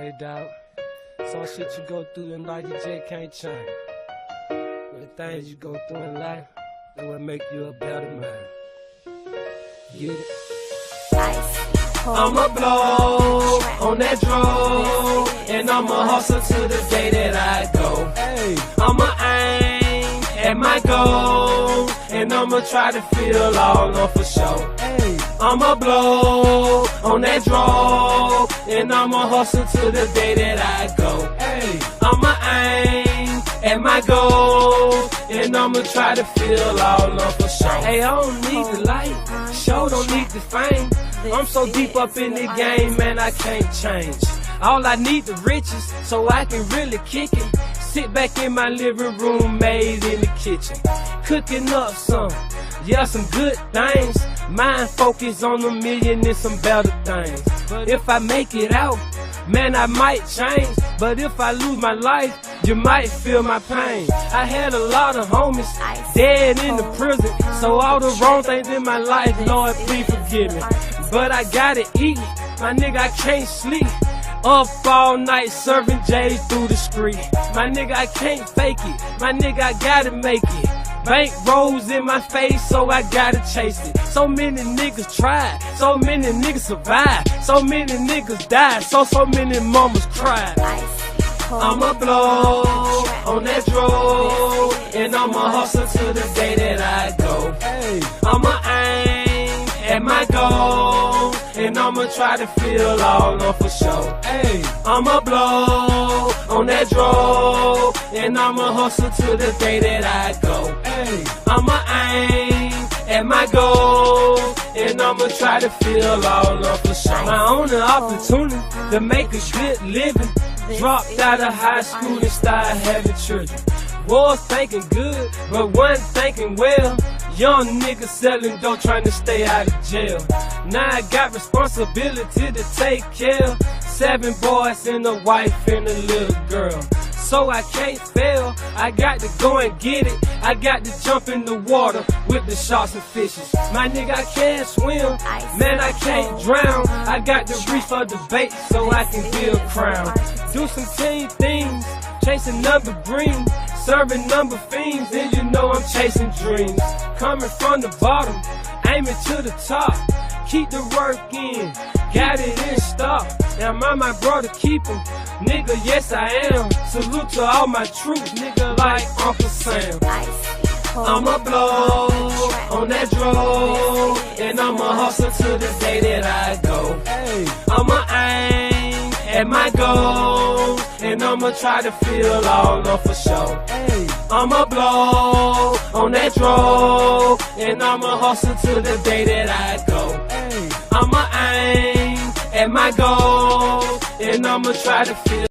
Hey dog, some shit you go through in life you just can't change. But the things you go through in life, that will make you a better man. Get it? I'ma blow on that drug, and I'ma hustle to the day that I go. Hey, I'ma aim at my goal, and I'ma try to feel all on for sure. Hey, I'ma blow on that drug, and I'ma hustle to the day that I go. Hey, I'ma aim at my goal, and I'ma try to feel all on for sure. Hey, I don't need the light, sure don't need the fame. I'm so deep up in the game, man, I can't change. All I need the riches, so I can really kick it. Sit back in my living room, made in the kitchen, cooking up some, yeah, some good things. Mind focus on a million and some better things. But if I make it out, man, I might change. But if I lose my life, you might feel my pain. I had a lot of homies dead in the prison, so all the wrong things in my life, Lord, please forgive me. But I gotta eat, my nigga, I can't sleep. Up all night serving J through the street. My nigga, I can't fake it. My nigga, I gotta make it. Bank rolls in my face, so I gotta chase it. So many niggas tried, so many niggas survived, so many niggas died, so many mamas cried. I'ma blow on that drug, and I'ma hustle to the day that I go. Hey, I'ma aim at my goal, and I'ma try to feel all on for sure. Hey, I'ma blow on that drug, and I'ma hustle to the day that I go. Hey, I'ma aim at my goal, and I'ma try to feel all on for sure. My only opportunity to make a good living, dropped out of high school and started having children. Was thinking good, but wasn't thinking well. Young nigga selling dope, trying to stay out of jail. Now I got responsibility to take care. 7 boys and a wife and a little girl. So I can't fail, I got to go and get it. I got to jump in the water with the sharks and fishes. My nigga, I can't swim, man, I can't drown. I got to reach for the bait so I can build a crown. Do some team things, chasing number green, serving number fiends, and you know I'm chasing dreams. Coming from the bottom, aiming to the top. Keep the work in, got it in stock. Am I my brother keeper? Nigga, yes I am. Salute to all my troops, nigga, like Uncle Sam. I'ma blow on that drug, and I'ma hustle to the day that I go. Hey, I'ma aim at my goal, and I'ma try to feel all on for sure. Hey, I'ma blow on that drug, and I'ma hustle to the day that I go. Hey, I'ma aim at my goal, and I'ma try to feel